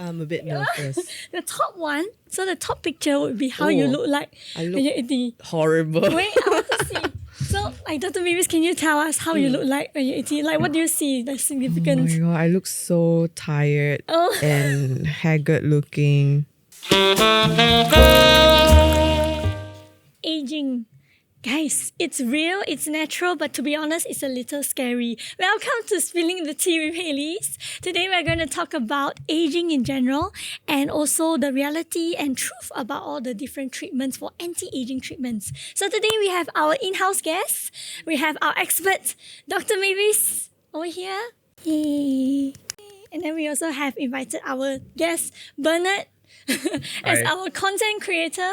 I'm a bit nervous. The top one, so the top picture would be how you look like I when you're 80. horrible. Wait, I want to see. So, like, Dr. Mavis, can you tell us how you look like when you're 80? Like, what do you see? The Oh significance? my god, I look so tired Oh. and haggard looking. Aging. Guys, it's real, it's natural, but to be honest, it's a little scary. Welcome to Spilling the Tea with Halley's. Today we're going to talk about aging in general and also the reality and truth about all the different treatments for anti-aging treatments. So today we have our in-house guests. We have our expert, Dr. Mavis, over here. Yay. And then we also have invited our guest, Bernard, as Hi. our content creator.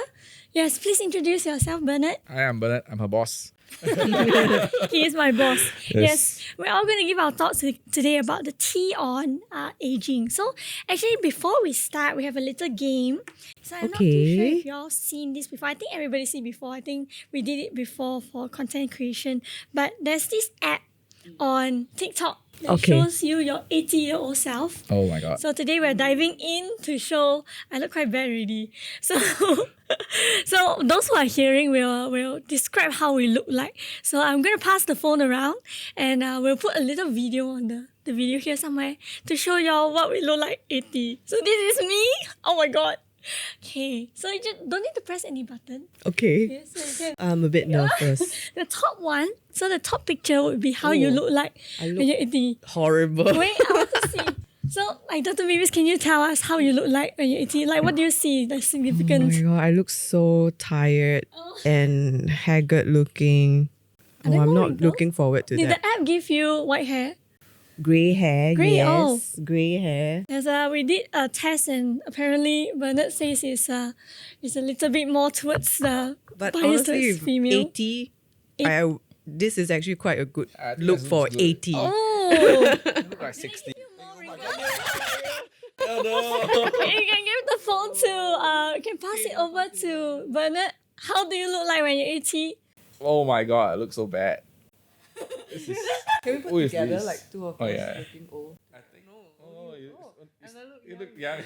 Yes, please introduce yourself, Bernard. Hi, I'm Bernard. I'm her boss. He is my boss. Yes. We're all going to give our thoughts today about the tea on aging. So, actually, before we start, we have a little game. So, I'm not too sure if y'all seen this before. I think everybody's seen before. I think we did it before for content creation. But there's this app on TikTok that shows you your 80-year-old self. Oh my god. So today we're diving in to show. I look quite bad already. So, so those who are hearing will describe how we look like. So I'm going to pass the phone around and we'll put a little video on the video here somewhere to show y'all what we look like 80. So this is me. Oh my god. Okay, so you just don't need to press any button. Okay. Yes, so you can. I'm a bit nervous. The top one, so the top picture would be how you look like when you're 80. Horrible. Wait, I want to see. So, like, Dr. Mavis, can you tell us how you look like when you're 80? Like, what do you see? The Oh significance? my god, I look so tired and haggard looking. Are there I'm more not wrinkles? looking forward to Did that. the app give you white hair? Grey hair, Grey, yes. Grey hair. We did a test and apparently Bernard says it's a little bit more towards the But bias honestly, towards with female. 80, this is actually quite a good I think look that for looks good. 80. Oh! You look like 60. You can give the phone to, you can pass it over to Bernard. How do you look like when you're 80? Oh my god, I look so bad. This is, Can we put Who is together, this? like two of Oh, yeah. looking old? I think. Oh, you look young.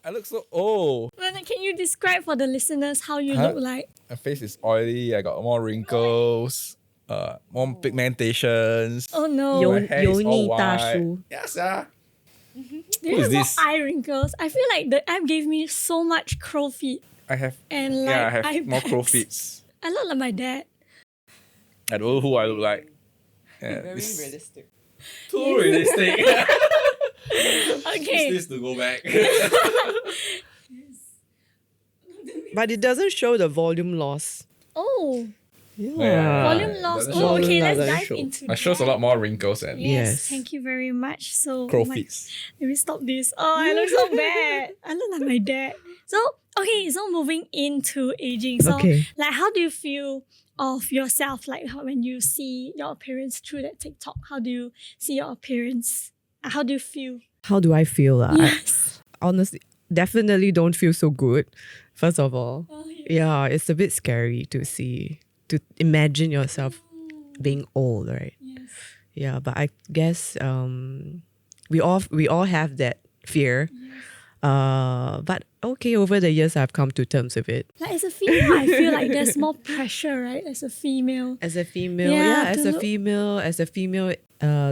I look so old. Bernard, can you describe for the listeners how you Huh? look like? My face is oily. I got more wrinkles. More pigmentations. Oh no. Yo- My hair is all Yoni white. Tashu. Yes, yeah. Do you Who is have more this? eye wrinkles? I feel like the app gave me so much crow feet I have. and like Yeah, I have eye more crow bags. feet. I look like my dad. I don't know who I look like. Yeah, Very this- realistic. Too realistic. Okay. This to go back. But it doesn't show the volume loss. Oh, Yeah. volume loss. doesn't Oh, show. okay. Let's Doesn't dive show. into It shows a that. lot more wrinkles and Yes, Yes. thank you very much. So, crow my- feet. let me stop this. Oh, I look so bad. I look like my dad. So, okay, so moving into aging. So, Okay. like, how do you feel of yourself? Like, when you see your appearance through that TikTok, how do you see your appearance? How do you feel? How do I feel? Yes. Honestly, definitely don't feel so good, first of all. Oh, Yeah, it's a bit scary to see, to imagine yourself being old, right? yes. Yeah, but I guess we all have that fear. But okay, over the years I've come to terms with it. Like, as a female, I feel like there's more pressure, right? As a female. As a female, Yeah, as to a look- female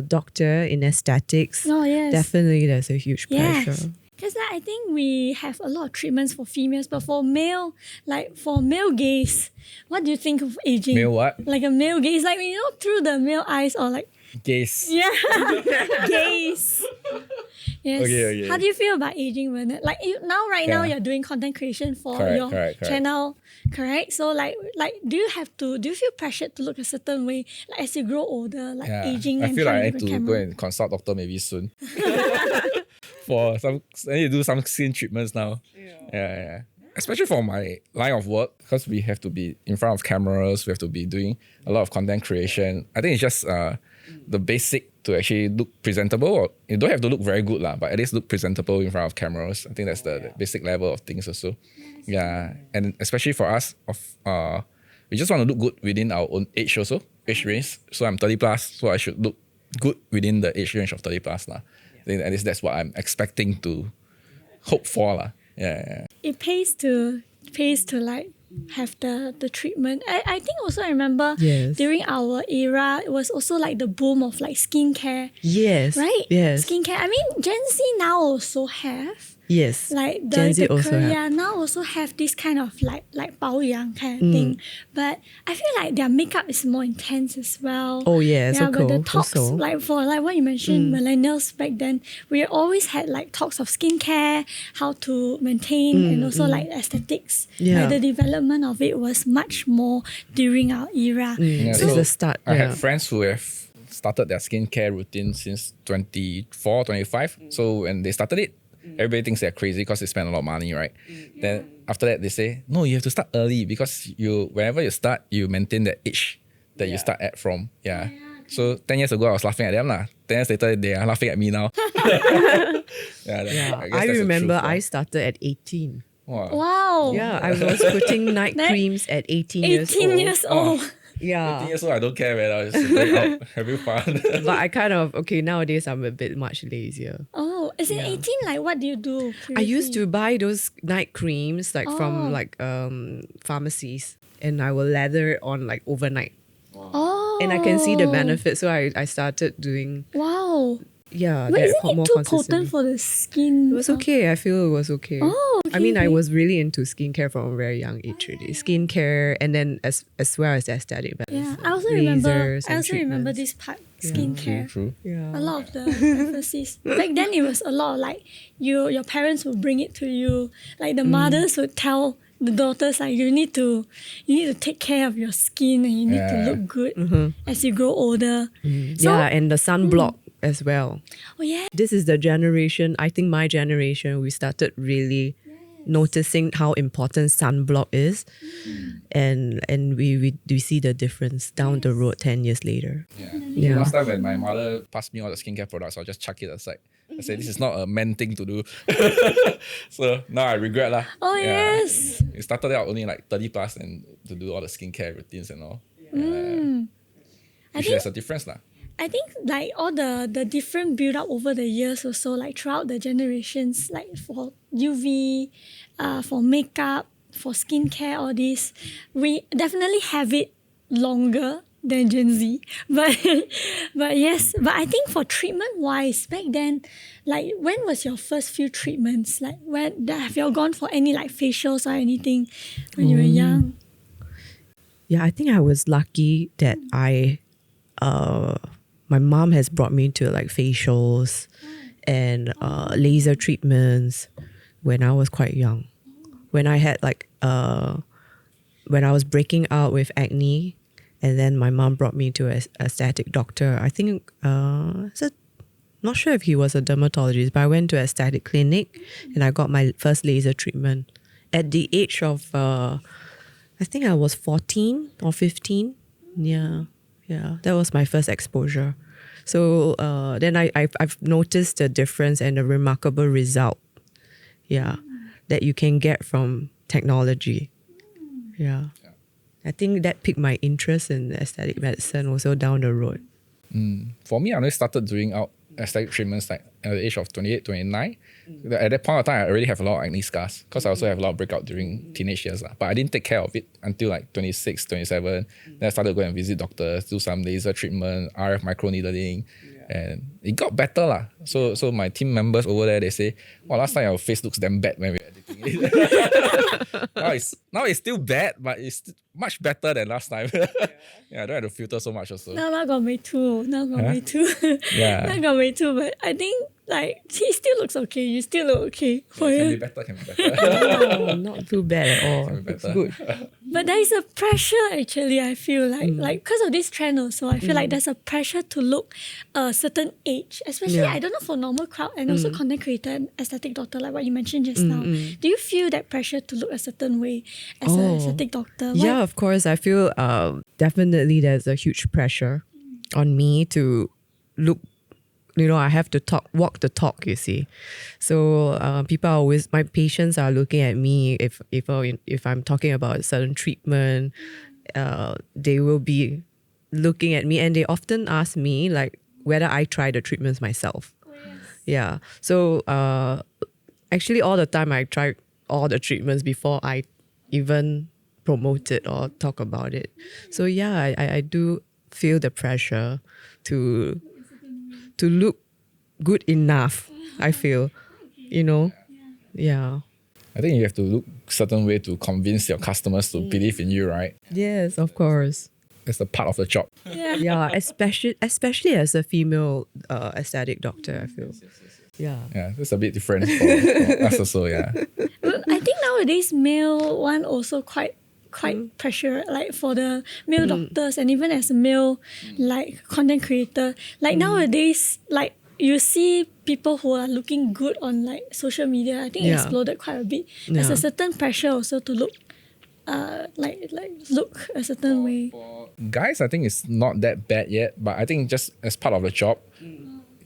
doctor in aesthetics, Oh, yes. definitely there's a huge pressure. Yes. Because I think we have a lot of treatments for females, but for male, like for male gaze, what do you think of aging? Male what? Like a male gaze, like, you know, through the male eyes or like, Gaze. yeah, gaze. Yes. Okay. How do you feel about aging, Bernard? Like now, Yeah. you're doing content creation for Correct, your correct. channel, correct? So like, do you feel pressured to look a certain way, like as you grow older, like Yeah. aging I and feel like I trying need to to camera? go and consult doctor maybe soon. I need to do some skin treatments now. Yeah. Especially for my line of work, because we have to be in front of cameras, we have to be doing a lot of content creation. I think it's just the basic to actually look presentable. Or you don't have to look very good, but at least look presentable in front of cameras. I think that's the basic level of things also. Yeah. And especially for us, we just want to look good within our own age also, age range. So I'm 30 plus, so I should look good within the age range of 30 plus. think at least that's what I'm expecting to hope for lah. Yeah. It pays to like have the treatment. I think also I remember Yes. during our era, it was also like the boom of like skincare. Yes. Right? Yes. Skincare. I mean, Gen Z now also have. Yes. Like Gen Z also have. Korea now also have this kind of like 保养 kind of thing. But I feel like their makeup is more intense as well. Oh yes, Yeah, but the Oko talks also. like for like what you mentioned, millennials back then, we always had like talks of skincare, how to maintain, and also like aesthetics. Yeah. Like the development of it was much more during our era. Yeah, So it's the start. I Yeah. had friends who have started their skincare routine since 24, 25. So when they started it, everybody thinks they're crazy because they spend a lot of money, right? Then after that, they say, no, you have to start early because whenever you start, you maintain the age that you start at from. Yeah. So 10 years ago, I was laughing at them. 10 years later, they are laughing at me now. Yeah. guess I that's the remember truth, I started at 18. Wow. Wow. Yeah, I was putting night creams at 18 years 18 old. years old. 18 Yeah. years old, I don't care, man. I was just going out, having fun. But I kind of, nowadays I'm a bit much lazier. Oh, is it 18? Like, what do you do? I used to buy those night creams like Oh. from like pharmacies, and I will lather it on like overnight. Oh. And I can see the benefits, so I started doing Wow. that But isn't more it too consistently. potent for the skin? It was okay. I feel it was okay. Oh, I mean, I okay. was really into skincare from a very young age really. Skincare, and then as well as aesthetic medicine. Yeah, I also remember. lasers I and also remember treatments. this part, skincare. True. Yeah. A lot of the emphasis. Back then, it was a lot of like your parents would bring it to you. Like the mothers would tell the daughters like you need to take care of your skin and you need to Yeah. look good as you grow older. So, Yeah, and the sunblock as well. oh yeah. This is the generation, I think my generation, we started really noticing how important sunblock is. And we see the difference down the road 10 years later. Yeah. Last time when my mother passed me all the skincare products, I'll just chuck it aside. I say, this is not a man thing to do. So now I regret lah. Oh Yeah. yes. It started out only like 30 plus and to do all the skincare routines and all. I Which think there's a difference lah. I think like all the different build up over the years also, like throughout the generations, like for UV, for makeup, for skincare, all this, we definitely have it longer than Gen Z. But yes, but I think for treatment wise, back then, like when was your first few treatments? Like when have you all gone for any like facials or anything when you were young? Yeah, I think I was lucky that my mom has brought me to like facials and laser treatments when I was quite young. When I had like when I was breaking out with acne, and then my mom brought me to an aesthetic doctor. I think not sure if he was a dermatologist, but I went to an aesthetic clinic and I got my first laser treatment at the age of I think I was 14 or 15. Yeah, that was my first exposure. So then I've noticed the difference and the remarkable result. Yeah, that you can get from technology. Yeah. I think that piqued my interest in aesthetic medicine also down the road. For me, I only started doing out aesthetic treatments like at the age of 28, 29. At that point of time, I already have a lot of acne scars because I also have a lot of breakout during teenage years. But I didn't take care of it until like 26, 27. Then I started going and visit doctors, do some laser treatment, RF microneedling. And it got better lah. So my team members over there, they say, "Well, last time your face looks damn bad when we were editing it." now it's still bad, but it's much better than last time. Yeah, I don't have to filter so much also. Now got me too. Now got me too. Yeah. Now got me too. But I think like he still looks okay. You still look okay for Can be you. better, can be better. Oh, not too bad at all. Can be It's better. good. But there is a pressure actually. I feel like because of this trend also. I feel like there's a pressure to look a certain age, especially Yeah. I don't know for normal crowd and also content creator and aesthetic doctor like what you mentioned just now. Do you feel that pressure to look a certain way as an aesthetic doctor? Yeah, of course. I feel definitely there's a huge pressure on me to look. I have to walk the talk, you see. So people are always, my patients are looking at me if I'm talking about a certain treatment, they will be looking at me and they often ask me like whether I try the treatments myself. Yeah. So actually all the time I try all the treatments before I even promote it or talk about it. So yeah, I do feel the pressure to look good enough, I feel. You know? Yeah. I think you have to look certain way to convince your customers to believe in you, right? Yes, of course. That's the part of the job. Yeah, especially as a female aesthetic doctor, I feel. Yeah. Yeah, that's a bit different for us also, yeah. I think nowadays male one also quite pressure, like for the male doctors and even as a male like content creator. Like nowadays, like you see people who are looking good on like social media. I think it Yeah. exploded quite a bit. There's Yeah. a certain pressure also to look like look a certain way. Guys, I think it's not that bad yet, but I think just as part of the job,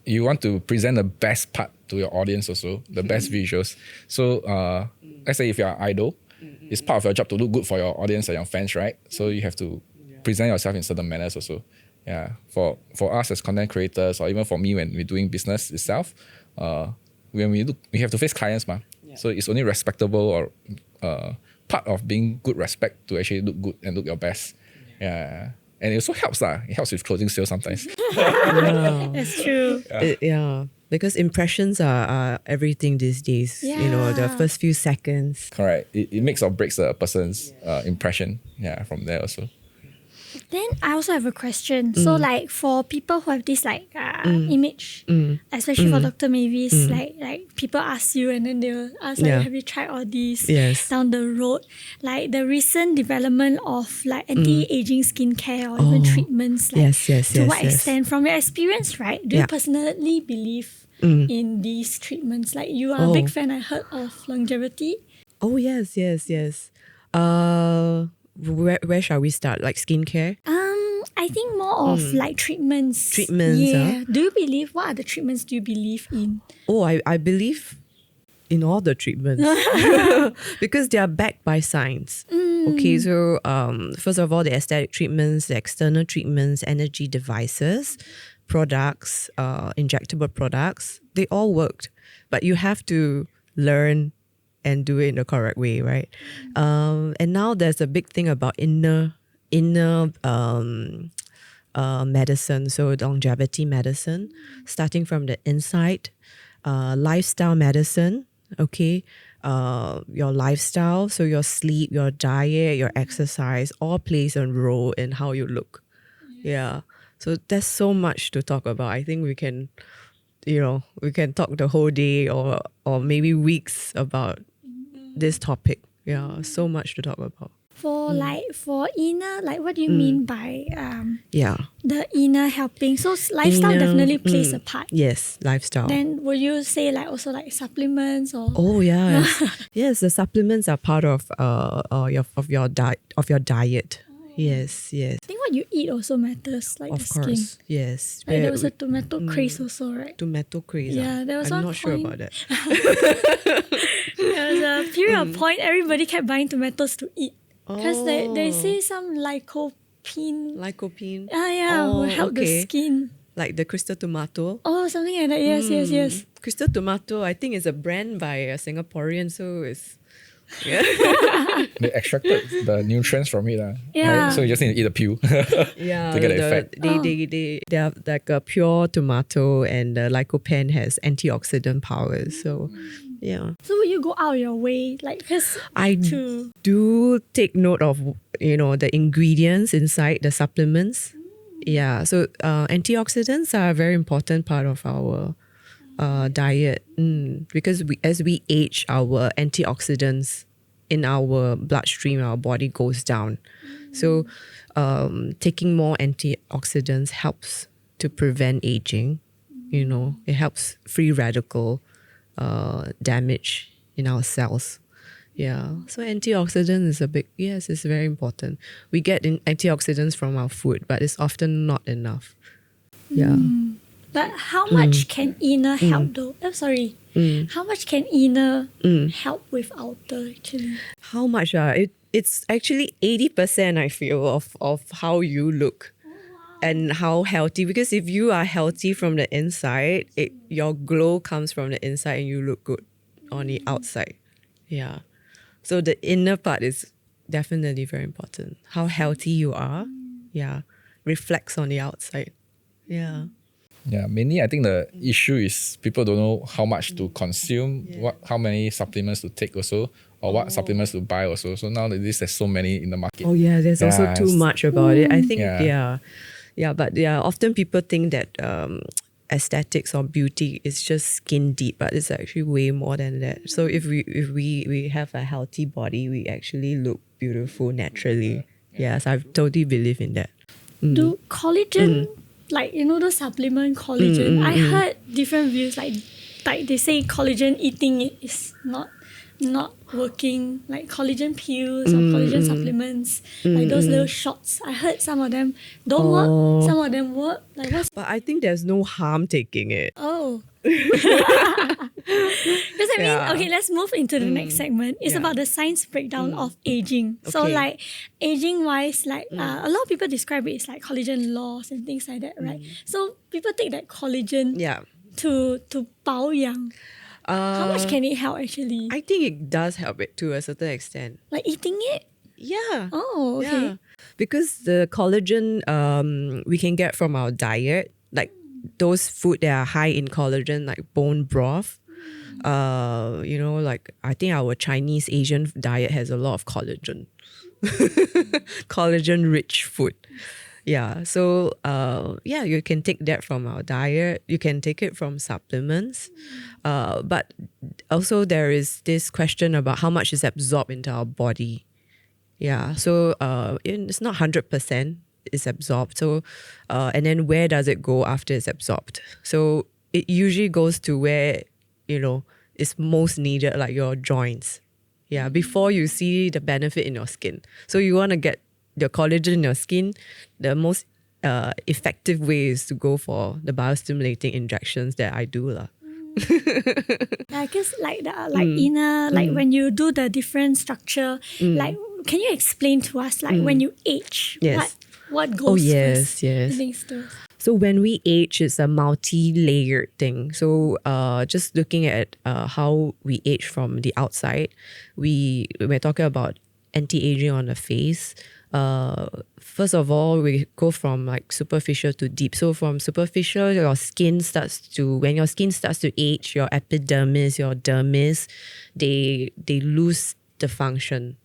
you want to present the best part to your audience also, the best visuals. So let's say if you're an idol, it's part of your job to look good for your audience and your fans, right? So you have to present yourself in certain manners also. Yeah, for us as content creators, or even for me when we're doing business itself, when we have to face clients, so it's only respectable or part of being good respect to actually look good and look your best. Yeah, and it also helps It helps with closing sales sometimes. That's true. Yeah. Because impressions are everything these days. You know, the Yeah. first few seconds. Correct. It makes or breaks a person's impression. Yeah, from there also. Then I also have a question. So like for people who have this like image, especially for Dr. Mavis, like people ask you and then they will ask like, Yeah. have you tried all these Yes. down the road? Like the recent development of like anti-aging skincare or even treatments. Like, Yes. to what extent, from your experience, right? Do you Yeah. personally believe in these treatments? Like you are a big fan, I heard, of longevity. Oh, yes. Where shall we start? Like skincare? I think more of like treatments. Treatments, Yeah. Do you believe, what are the treatments do you believe in? Oh, I believe in all the treatments because they are backed by science. Okay, so first of all, the aesthetic treatments, the external treatments, energy devices, products, injectable products, they all worked. But you have to learn and do it in the correct way, right? And now there's a big thing about inner medicine, so longevity medicine, starting from the inside, lifestyle medicine, okay, your lifestyle, so your sleep, your diet, your exercise, all plays a role in how you look. Yeah. So there's so much to talk about. I think we can talk the whole day or maybe weeks about this topic. Yeah, so much to talk about. For for inner, like what do you mean by Yeah. the inner helping? So lifestyle Inner, definitely plays a part. Yes, lifestyle. Then will you say like also like supplements or Oh yeah, yes. The supplements are part of your diet. Yes. I think what you eat also matters, like Of the skin. course, yes. Like there was a tomato craze also, right? tomato craze. Yeah, there was I'm one not sure point- about that. There was a period of point everybody kept buying tomatoes to eat. Because they say some lycopene. Lycopene. Will help the skin. Like the crystal tomato. Oh, something like that. Yes. Crystal tomato, I think, is a brand by a Singaporean, so it's They extracted the nutrients from it. Yeah. Right? So you just need to eat the peel. yeah. To get the effect. They have like a pure tomato, and the lycopene has antioxidant powers. So yeah. So will you go out of your way, like, because I do take note of the ingredients inside the supplements. Yeah, so antioxidants are a very important part of our diet because as we age, our antioxidants in our bloodstream, our body goes down. So taking more antioxidants helps to prevent aging. It helps free radical damage in our cells. Yeah, so antioxidant is it's very important. We get antioxidants from our food, but it's often not enough. Yeah. But how much can inner help though? I'm sorry. How much can inner help with outer actually? How much? It's actually 80%, I feel, of how you look. and how healthy, because if you are healthy from the inside, your glow comes from the inside and you look good on the outside. Yeah. So the inner part is definitely very important. How healthy you are, yeah, reflects on the outside. Yeah. Yeah, mainly I think the issue is people don't know how much to consume, how many supplements to take also, or what supplements to buy also. So nowadays there's so many in the market. Oh yeah, there's also too much about it. I think but often people think that aesthetics or beauty is just skin deep, but it's actually way more than that. So if we have a healthy body, we actually look beautiful naturally. Yes, I totally believe in that. Do collagen, like, the supplement collagen, I heard different views, like they say collagen eating it is not working, like collagen pills or collagen supplements, like those little shots. I heard some of them don't work, some of them work. Like what's... But I think there's no harm taking it. Oh. Because okay, let's move into the next segment. It's about the science breakdown of aging. So like aging wise, like a lot of people describe it as like collagen loss and things like that, right? So people take that collagen to 保养. How much can it help actually? I think it does help it to a certain extent. Like eating it? Yeah. Oh, okay. Yeah. Because the collagen we can get from our diet, like those food that are high in collagen, like bone broth. Like I think our Chinese Asian diet has a lot of collagen. Collagen rich food. Yeah. So you can take that from our diet. You can take it from supplements. But also there is this question about how much is absorbed into our body. Yeah. So it's not 100% is absorbed. So and then where does it go after it's absorbed? So it usually goes to where, it's most needed, like your joints. Yeah. Before you see the benefit in your skin. So you want to get your collagen in your skin, the most effective way is to go for the biostimulating injections that I do. I guess like inner, like when you do the different structure, like can you explain to us like when you age, what goes first? Yes. So when we age, it's a multi-layered thing. So just looking at how we age from the outside, we're talking about anti-aging on the face. First of all, we go from like superficial to deep. So from superficial, when your skin starts to age, your epidermis, your dermis, they lose the function.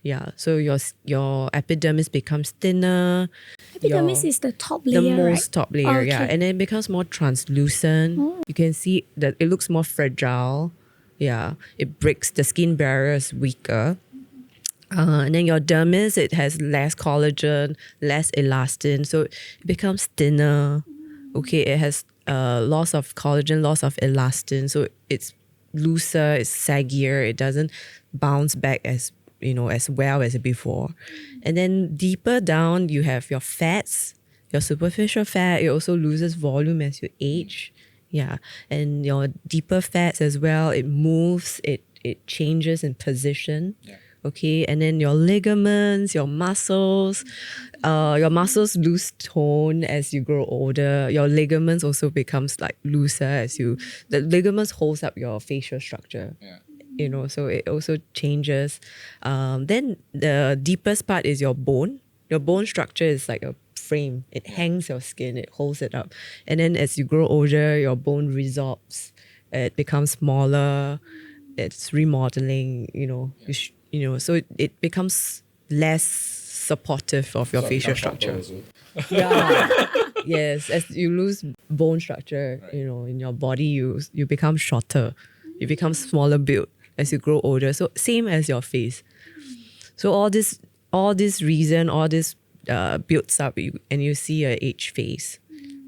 Yeah, so your epidermis becomes thinner. Epidermis is the top layer, the most top layer, okay. yeah, and then it becomes more translucent. You can see that it looks more fragile. Yeah, it breaks, the skin barrier is weaker. And then your dermis, it has less collagen, less elastin, so it becomes thinner. Okay, it has loss of collagen, loss of elastin, so it's looser, it's saggier, it doesn't bounce back as well as before. And then deeper down, you have your fats, your superficial fat. It also loses volume as you age. Yeah, and your deeper fats as well. It moves, it changes in position. Yeah. Okay, and then your ligaments, your muscles lose tone as you grow older. Your ligaments also becomes like looser the ligaments holds up your facial structure. Yeah. So it also changes. Then the deepest part is your bone. Your bone structure is like a frame. It hangs your skin, it holds it up. And then as you grow older, your bone resorbs. It becomes smaller. It's remodeling, so it becomes less supportive of your facial structure. Yeah. Yes, as you lose bone structure, in your body, you become shorter. You become smaller built as you grow older. So same as your face. So all this builds up and you see a age phase.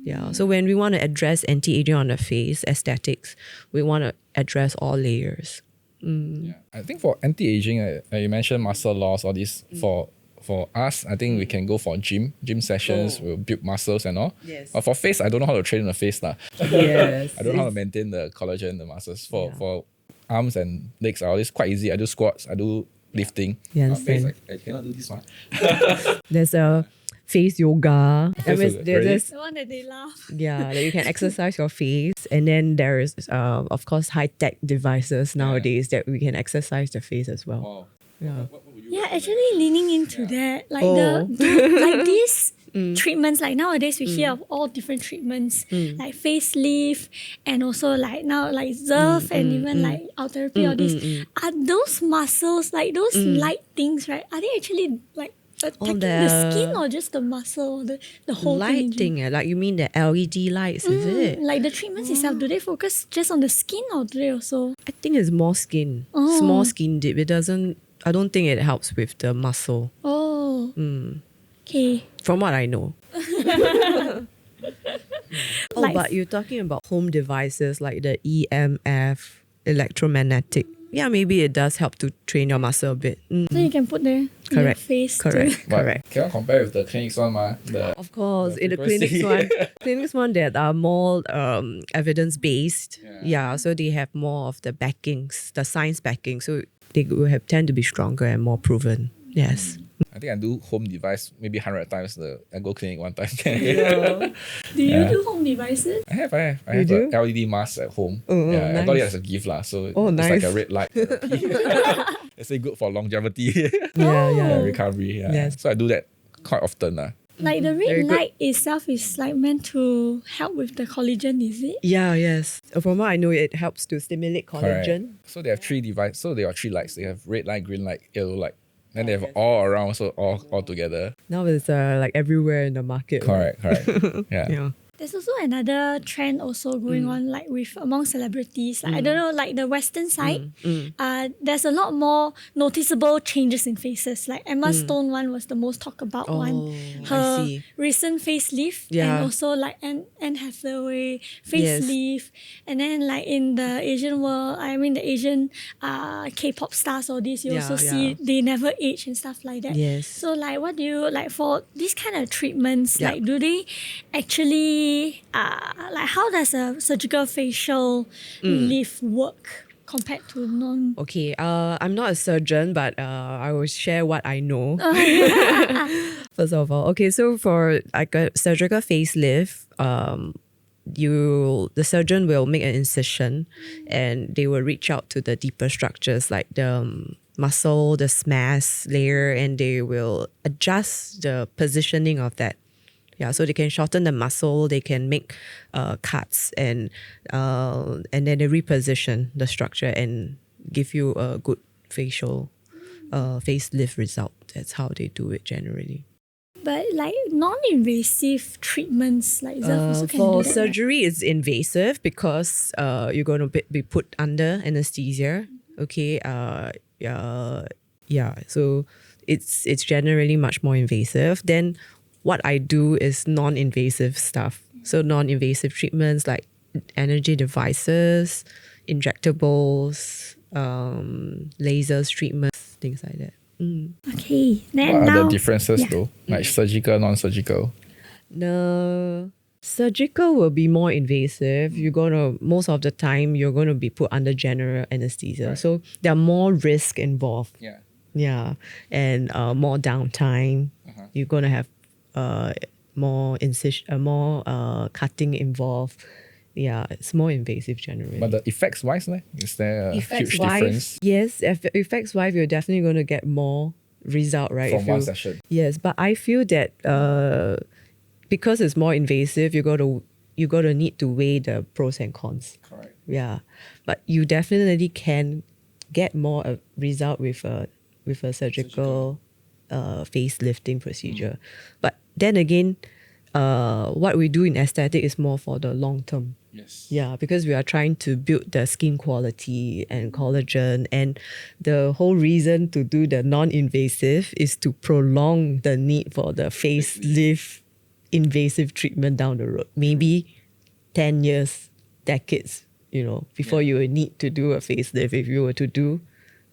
Yeah. So when we want to address anti-aging on the face, aesthetics, we want to address all layers. Yeah. I think for anti-aging, you mentioned muscle loss, all this. For us, I think we can go for gym sessions. We'll build muscles and all. Yes. But for face, I don't know how to train the face. Yes. I don't know how to maintain the collagen, the muscles. For arms and legs, it's quite easy. I do squats, I do lifting. Yes. Face, I cannot do this one. There's a face yoga. Face yoga, really? There's The one that they love. yeah, that you can exercise your face, and then there is of course high tech devices nowadays that we can exercise the face as well. Wow. Yeah. What would you Yeah, recommend? actually leaning into that. Like Oh. like these treatments, like nowadays we hear of all different treatments, like facelift and also like now like XERF and even like art therapy, all these. Are those muscles, like those light things, right? Are they actually like attacking the skin or just the muscle, the whole Light thing? thing, like you mean the LED lights, is it? Like the treatments itself, do they focus just on the skin or do they also? I think it's more skin, Oh. small skin dip. It doesn't. I don't think it helps with the muscle. Oh. Okay. From what I know. Like- But you're talking about home devices like the EMF, electromagnetic. Yeah, maybe it does help to train your muscle a bit. So you can put there in your Correct. face Correct. too. But Correct. cannot compare with the clinics one, ma. Of course, The in the frequency. clinics one that are more evidence based. Yeah. So they have more of the backings, the science backing. So they will have tend to be stronger and more proven. Yes. I think I do home device maybe 100 times. I go clinic one time. Do you do home devices? I have You do? a LED mask at home. Oh, yeah, I got it nice. as a gift lah. So Oh, it's like nice. a red light therapy. They say good for longevity. Yeah. Recovery. Yeah. Yes. So I do that quite often. Like the Very red good. light itself is like meant to help with the collagen, is it? Yeah, yes. From what I know, it helps to stimulate Correct. collagen. So they have three devices. So there are three lights. They have red light, green light, yellow light. Then they have all around, so all together. Now it's like everywhere in the market. right? Correct. Yeah. Yeah. There's also another trend also going on like with among celebrities. Like I don't know, like the Western side, there's a lot more noticeable changes in faces. Like Emma Stone one was the most talked about one. I Her see. recent facelift Yeah. and also like Anne Hathaway facelift. And then like in the Asian world, I mean the Asian K-pop stars or this, you Yeah, also see yeah. they never age and stuff like that. Yes. So like what do you like for these kind of treatments, Yeah. like do they actually like how does a surgical facial lift work compared to non? Okay, I'm not a surgeon, but I will share what I know. First of all, okay, so for like a surgical facelift, the surgeon will make an incision, and they will reach out to the deeper structures like the muscle, the mass layer, and they will adjust the positioning of that. Yeah, so they can shorten the muscle, they can make cuts, and then they reposition the structure and give you a good facial facelift result. That's how they do it generally. But like non-invasive treatments like XERF also can For do that, surgery, it's invasive because you're going to be put under anesthesia. Okay. Yeah. So it's generally much more invasive. Then what I do is non-invasive stuff. So non-invasive treatments like energy devices, injectables, lasers, treatments, things like that. right? Okay. Then What are now the differences though? Like surgical, non-surgical? The surgical will be more invasive. Most of the time you're gonna be put under general anesthesia. Right. So there are more risk involved. Yeah. Yeah. And more downtime. You're gonna have more cutting involved. Yeah, it's more invasive generally. But the effects wise, is there a huge difference yes, effects wise, you're definitely going to get more result, right? from if one you- session? Yes, but I feel that because it's more invasive, you got to need to weigh the pros and cons. Correct. Yeah, but you definitely can get more result with a surgical facelifting procedure. But then again, what we do in aesthetic is more for the long term. Yes. Yeah, because we are trying to build the skin quality and collagen, and the whole reason to do the non-invasive is to prolong the need for the facelift invasive treatment down the road. Maybe 10 years, decades, before you will need to do a facelift if you were to do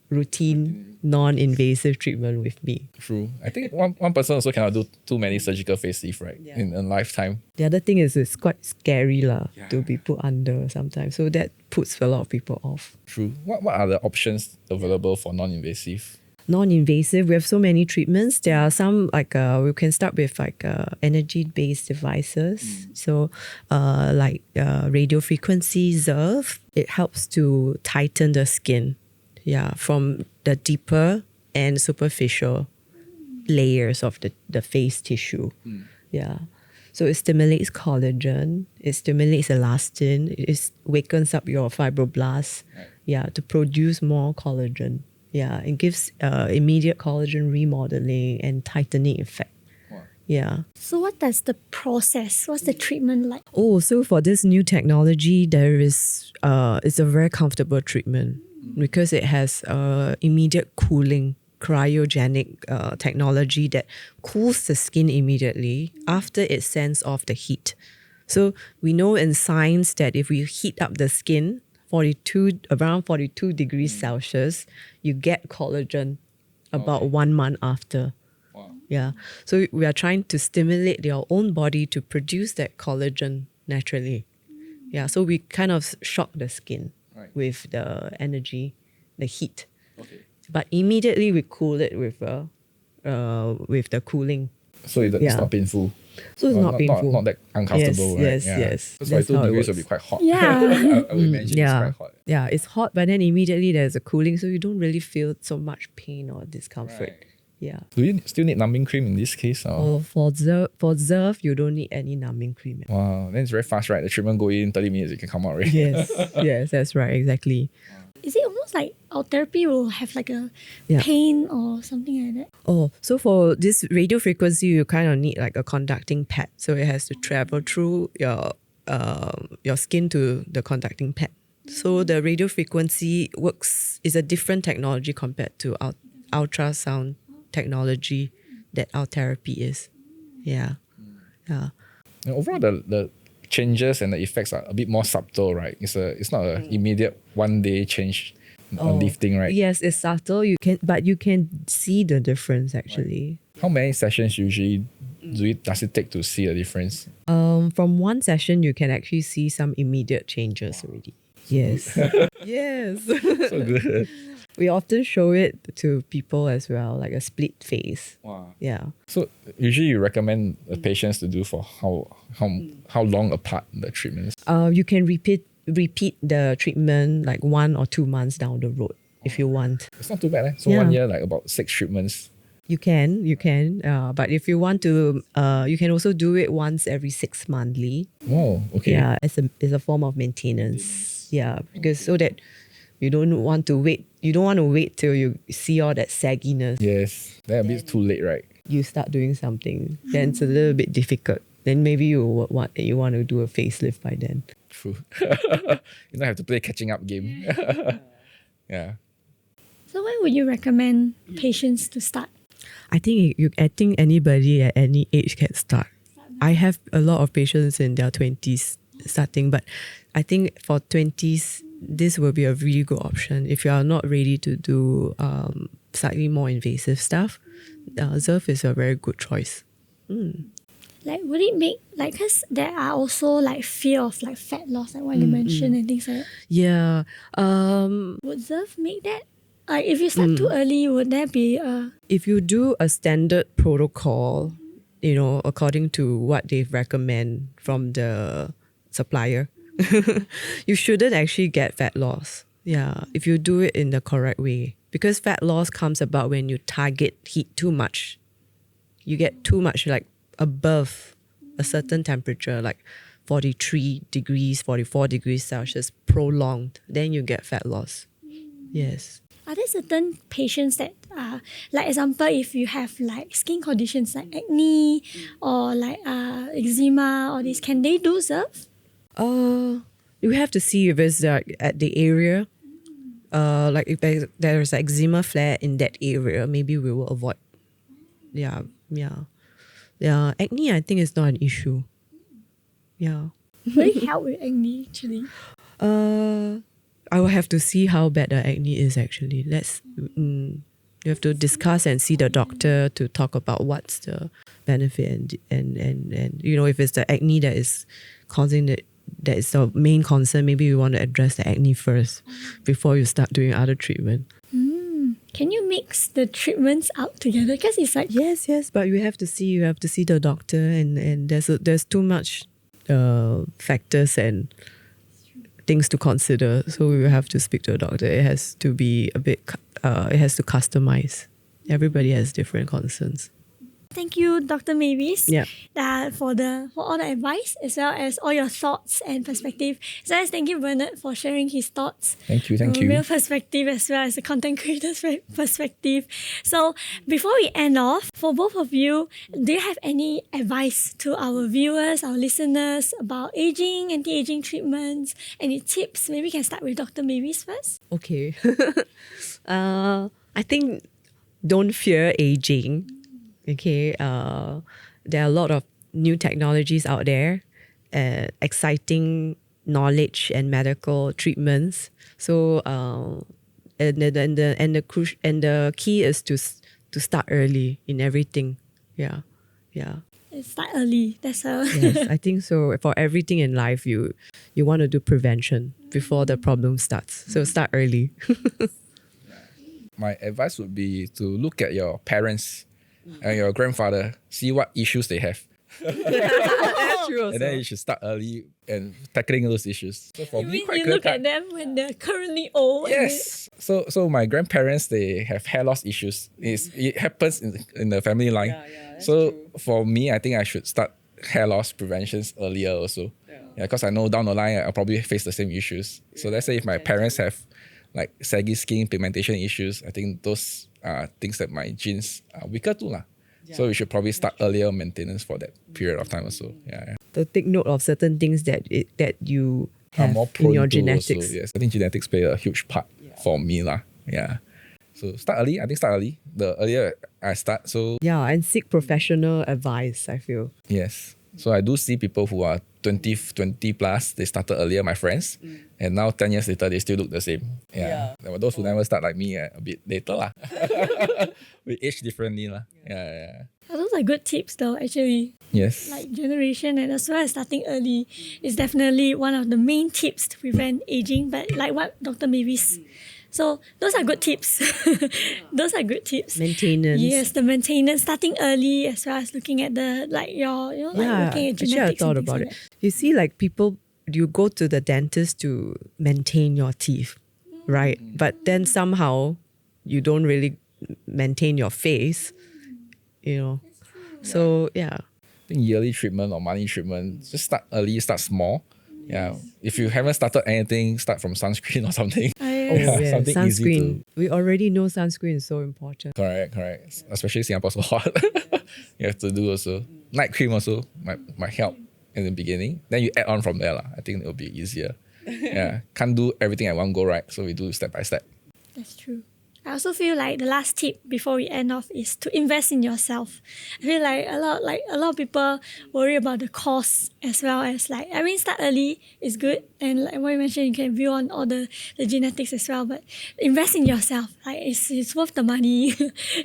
routine non-invasive treatment with me. True. I think one person also cannot do too many surgical facelift, right? Yeah. In a lifetime. The other thing is it's quite scary to be put under sometimes. So that puts a lot of people off. True. What are the options available for non-invasive? Non-invasive, we have so many treatments. There are some we can start with energy-based devices. So radio frequency, XERF, it helps to tighten the skin. Yeah, from the deeper and superficial layers of the face tissue. Yeah. So it stimulates collagen, it stimulates elastin, it wakens up your fibroblasts, to produce more collagen. Yeah, it gives immediate collagen remodeling and tightening effect. Wow. Yeah. So what does the process, what's the treatment like? Oh, so for this new technology, there is it's a very comfortable treatment because it has immediate cooling, cryogenic technology that cools the skin immediately after it sends off the heat. So we know in science that if we heat up the skin around 42 degrees Celsius, you get collagen about 1 month after. Wow. Yeah. So we are trying to stimulate your own body to produce that collagen naturally. Yeah. So we kind of shock the skin with the energy, the heat. Okay. But immediately we cool it with the cooling. So it's not painful. So it's not painful. Not that uncomfortable, right? Yes. Because 42 degrees will be quite hot. Yeah. I would imagine it's quite hot. Yeah, it's hot, but then immediately there's a cooling, so you don't really feel so much pain or discomfort. Right. Yeah. Do you still need numbing cream in this case? Or? Oh, for XERF, you don't need any numbing cream. Wow, then it's very fast, right? The treatment go in 30 minutes, you can come out, right? Yes, that's right, exactly. Is it almost like our therapy will have like a pain or something like that? Oh, so for this radio frequency, you kind of need like a conducting pad. So it has to travel through your skin to the conducting pad. So the radio frequency is a different technology compared to ultrasound technology that our therapy is. Yeah. And overall, the changes and the effects are a bit more subtle, right? It's not an immediate 1 day change on lifting, right? Yes, it's subtle. But you can see the difference actually. Right. How many sessions usually does it take to see a difference? From one session, you can actually see some immediate changes already. Yes. Yes. So good. We often show it to people as well, like a split face. Wow. Yeah. So usually you recommend the patients to do for how long apart the treatments? You can repeat the treatment like 1 or 2 months down the road if you want. It's not too bad. So 1 year, like about 6 treatments. You can. But if you want to, you can also do it once every 6 monthly. Oh, okay. Yeah, it's a form of maintenance. Yeah, because so that you don't want to wait. You don't want to wait till you see all that sagginess. Yes, then a bit too late, right? You start doing something, then it's a little bit difficult. Then maybe you want to do a facelift by then. True. You don't have to play catching up game. Yeah. So when would you recommend patients to start? I think anybody at any age can start. I have a lot of patients in their 20s starting, but I think for 20s, this will be a really good option. If you are not ready to do slightly more invasive stuff, XERF is a very good choice. Like, would it make, like, because there are also like fear of like fat loss, like what you mentioned and things like that. Yeah. Would XERF make that? Like, if you start too early, would there be If you do a standard protocol, according to what they recommend from the supplier, you shouldn't actually get fat loss. Yeah, if you do it in the correct way. Because fat loss comes about when you target heat too much. You get too much, like above a certain temperature, like 43 degrees, 44 degrees Celsius, prolonged. Then you get fat loss. Yes. Are there certain patients that like example, if you have like skin conditions like acne or like eczema or this, can they do XERF? You have to see if it's at the area. Like if there's eczema flare in that area, maybe we will avoid. Yeah. Acne, I think, is not an issue. Yeah. Will it help with acne actually? I will have to see how bad the acne is actually. You have to discuss and see the doctor to talk about what's the benefit and if it's the acne that is causing that is the main concern, maybe we want to address the acne first before you start doing other treatment. can you mix the treatments out together? Because it's like Yes, but you have to see the doctor, and there's too much factors and things to consider. So you have to speak to a doctor. It has to be it has to customize. Everybody has different concerns. thank you, Dr. Mavis, Yeah. for all the advice as well as all your thoughts and perspective. So as thank you, Bernard, for sharing his thoughts. Thank you. From a real perspective as well as a content creator's perspective. So before we end off, for both of you, do you have any advice to our viewers, our listeners about aging, anti-aging treatments? Any tips? Maybe we can start with Dr. Mavis first. Okay. I think don't fear aging. Okay. There are a lot of new technologies out there, exciting knowledge and medical treatments. So and the key is to start early in everything. Yeah. Start early. That's a Yes, I think so. For everything in life, you want to do prevention before the problem starts. So start early. My advice would be to look at your parents and your grandfather, see what issues they have. That's true also. And then you should start early and tackling those issues. So for You me, mean quite you clear look cut. at them when they're currently old? Yes. So my grandparents, they have hair loss issues. It happens in the family line. So for me, I think I should start hair loss preventions earlier also. Yeah, because I know down the line I'll probably face the same issues. So let's say if my parents have like saggy skin, pigmentation issues, I think those are things that my genes are weaker to lah. So we should probably start earlier maintenance for that period of time also. Yeah. To take note of certain things that you I'm have more in prone your to genetics. also, yes. I think genetics play a huge part for me lah. Yeah. So start early. I think start early. The earlier I start, so Yeah, and seek professional advice, I feel. yes. So I do see people who are 20 plus, they started earlier, my friends. And now 10 years later, they still look the same. Yeah. There were those who never start like me a bit later lah. We age differently lah. Yeah. Oh, those are good tips though, actually. Yes. Like generation and as well as starting early is definitely one of the main tips to prevent aging. But like what Dr. Mavis. So those are good tips. Those are good tips. Maintenance. Yes, the maintenance, starting early as well as looking at the like your Yeah, looking at genetics. actually I thought and things about like it. You see, like people, you go to the dentist to maintain your teeth, right? But then somehow you don't really maintain your face, you know. So yeah. I think yearly treatment or money treatment, just start early, start small. Yeah. If you haven't started anything, start from sunscreen or something. Oh yeah, something easy sunscreen. We already know sunscreen is so important. Correct. Especially Singapore so hot. You have to do also. Night cream also might help in the beginning. Then you add on from there lah. I think it'll be easier. Yeah. Can't do everything at one go, right? So we do step by step. That's true. I also feel like the last tip before we end off is to invest in yourself. I feel like a lot of people worry about the cost as well as start early is good, and like what you mentioned, you can view on all the genetics as well. But invest in yourself. Like it's worth the money.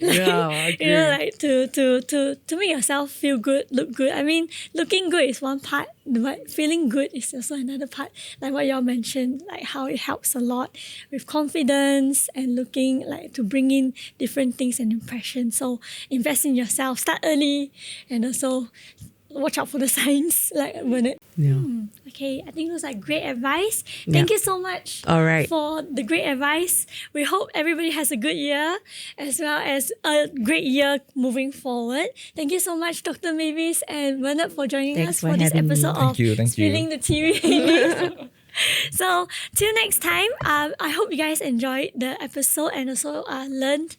Yeah, I agree. You know, like to make yourself feel good, look good. I mean, looking good is one part, but feeling good is also another part. Like what y'all mentioned, like how it helps a lot with confidence and looking like to bring in different things and impressions. So invest in yourself, start early, and also watch out for the signs, like Bernard. Yeah. Okay, I think those are great advice. Thank you so much All right. for the great advice. We hope everybody has a good year as well as a great year moving forward. Thank you so much, Dr. Mavis and Bernard, for joining Thanks us for for this having me. episode Thank of you. Spilling the Tea with Halley. So till next time, I hope you guys enjoyed the episode and also learned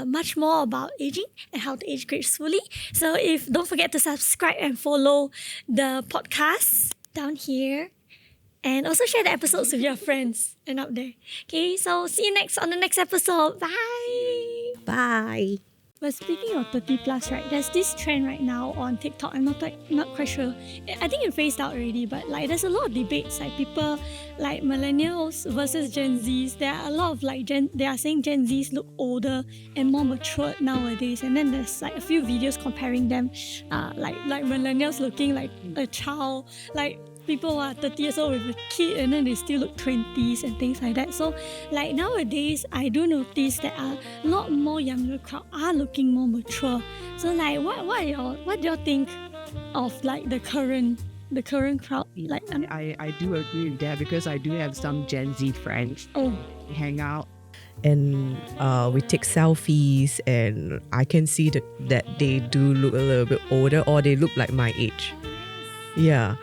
much more about aging and how to age gracefully. So don't forget to subscribe and follow the podcast down here, and also share the episodes with your friends and out there. Okay, so see you on the next episode. Bye. Bye. But speaking of 30 plus, right, there's this trend right now on TikTok. I'm not quite sure. I think it phased out already, but like there's a lot of debates, like people like millennials versus Gen Zs. There are a lot of they are saying Gen Zs look older and more matured nowadays. And then there's like a few videos comparing them, like millennials looking like a child, like people who are 30 years old with a kid and then they still look 20s and things like that. So like nowadays, I do notice that a lot more younger crowd are looking more mature. So like what do you think of like the current crowd? Like I do agree with that because I do have some Gen Z friends. We hang out. And we take selfies, and I can see that they do look a little bit older, or they look like my age. Yeah.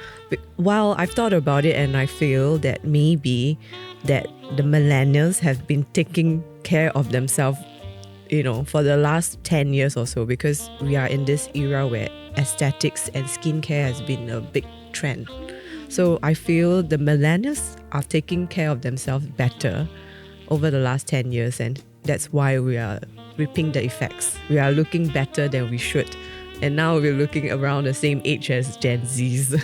Well, I've thought about it, and I feel that maybe that the millennials have been taking care of themselves, for the last 10 years or so, because we are in this era where aesthetics and skincare has been a big trend. So I feel the millennials are taking care of themselves better over the last 10 years, and that's why we are reaping the effects. We are looking better than we should, and now we're looking around the same age as Gen Zs.